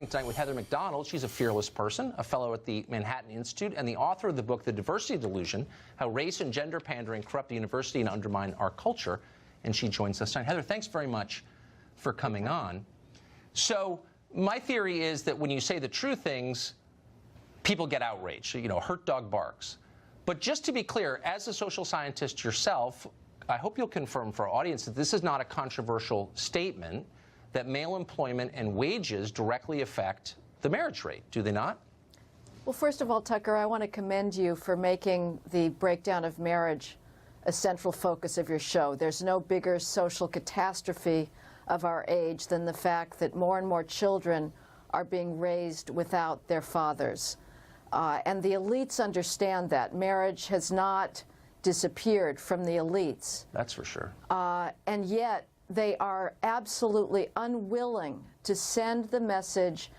Tonight with Heather McDonald. She's a fearless person, a fellow at the Manhattan Institute, and the author of the book, The Diversity Delusion, How Race and Gender Pandering Corrupt the University and Undermine Our Culture. And she joins us tonight. Heather, thanks very much for coming on. So my theory is that when you say the true things, people get outraged. You know, hurt dog barks. But just to be clear, as a social scientist yourself, I hope you'll confirm for our audience that this is not a controversial statement, that male employment and wages directly affect the marriage rate, do they not? Well, first of all, Tucker, I want to commend you for making the breakdown of marriage a central focus of your show. There's no bigger social catastrophe of our age than the fact that more and more children are being raised without their fathers. And the elites understand that. Marriage has not disappeared from the elites. That's for sure. And yet, they are absolutely unwilling to send the message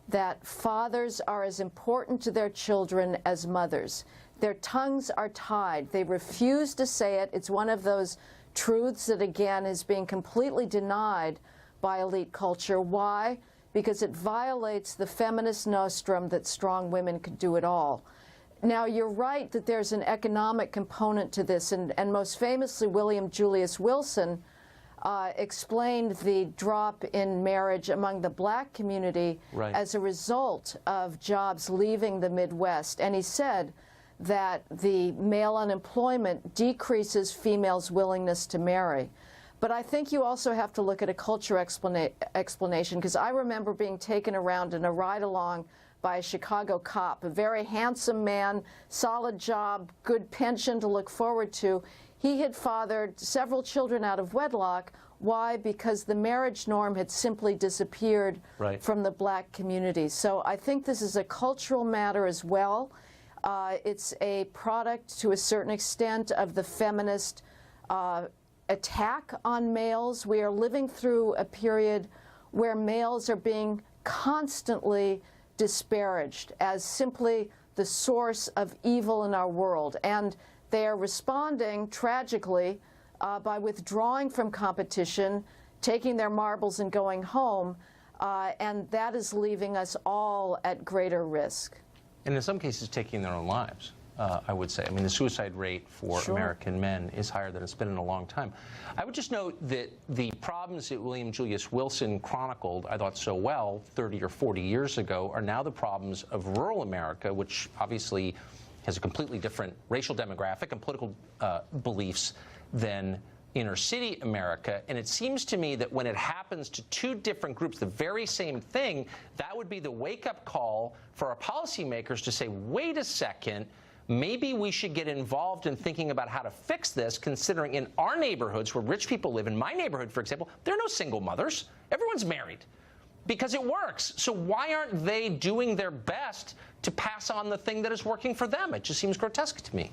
that fathers are as important to their children as mothers. Their tongues are tied. They refuse to say it. It's one of those truths that, again, is being completely denied by elite culture. Why? Because it violates the feminist nostrum that strong women could do it all. Now, you're right that there's an economic component to this, and most famously, William Julius Wilson explained the drop in marriage among the black community as a result of jobs leaving the Midwest. And he said that the male unemployment decreases females' willingness to marry. But I think you also have to look at a culture explanation, because I remember being taken around in a ride-along by a Chicago cop, a very handsome man, solid job, good pension to look forward to. He had fathered several children out of wedlock. Why? Because the marriage norm had simply disappeared from the black community. So I think this is a cultural matter as well. It's a product, to a certain extent, of the feminist attack on males. We are living through a period where males are being constantly disparaged as simply the source of evil in our world. And they are responding, tragically, by withdrawing from competition, taking their marbles and going home, and that is leaving us all at greater risk. And in some cases, taking their own lives, I would say. I mean, the suicide rate for American men is higher than it's been in a long time. I would just note that the problems that William Julius Wilson chronicled, I thought so well, 30 or 40 years ago, are now the problems of rural America, which obviously has a completely different racial demographic and political beliefs than inner city America. And it seems to me that when it happens to two different groups, the very same thing, that would be the wake-up call for our policymakers to say, wait a second, maybe we should get involved in thinking about how to fix this, considering in our neighborhoods where rich people live, in my neighborhood, for example, there are no single mothers. Everyone's married. Because it works. So why aren't they doing their best to pass on the thing that is working for them? It just seems grotesque to me.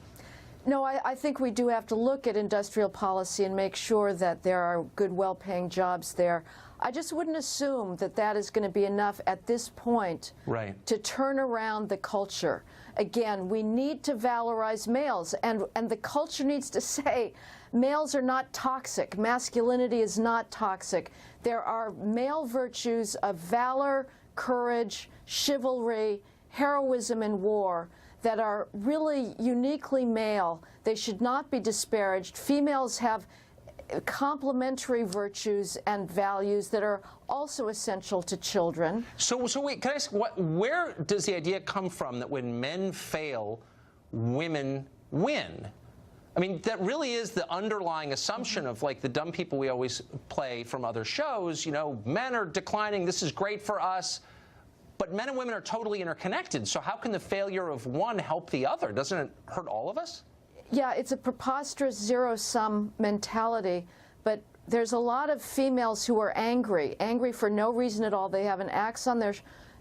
No, I think we do have to look at industrial policy and make sure that there are good, well-paying jobs there. I just wouldn't assume that that is going to be enough at this point to turn around the culture. Again, we need to valorize males, and the culture needs to say males are not toxic. Masculinity is not toxic. There are male virtues of valor, courage, chivalry, heroism in war that are really uniquely male. They should not be disparaged. Females have complementary virtues and values that are also essential to children. So wait, can I ask, where does the idea come from that when men fail, women win? I mean, that really is the underlying assumption of, like, the dumb people we always play from other shows. You know, men are declining, this is great for us. But men and women are totally interconnected. So how can the failure of one help the other? Doesn't it hurt all of us? Yeah, it's a preposterous zero-sum mentality. But there's a lot of females who are angry for no reason at all. They have an axe on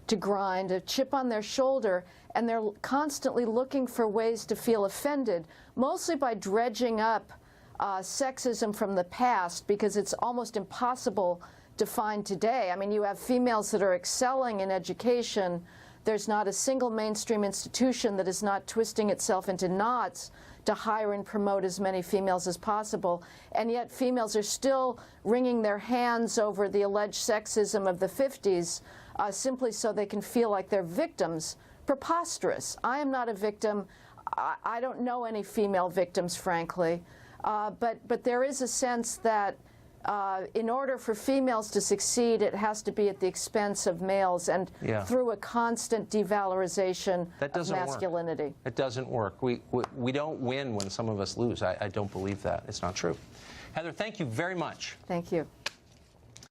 to grind, a chip on their shoulder, and they're constantly looking for ways to feel offended, mostly by dredging up sexism from the past, because it's almost impossible to find today. I mean, you have females that are excelling in education. There's not a single mainstream institution that is not twisting itself into knots to hire and promote as many females as possible. And yet females are still wringing their hands over the alleged sexism of the 50s simply so they can feel like they're victims, preposterous. I am not a victim. I don't know any female victims, frankly. But there is a sense that in order for females to succeed, it has to be at the expense of males and through a constant devalorization of masculinity. Work. It doesn't work. We don't win when some of us lose. I don't believe that. It's not true. Heather, thank you very much. Thank you.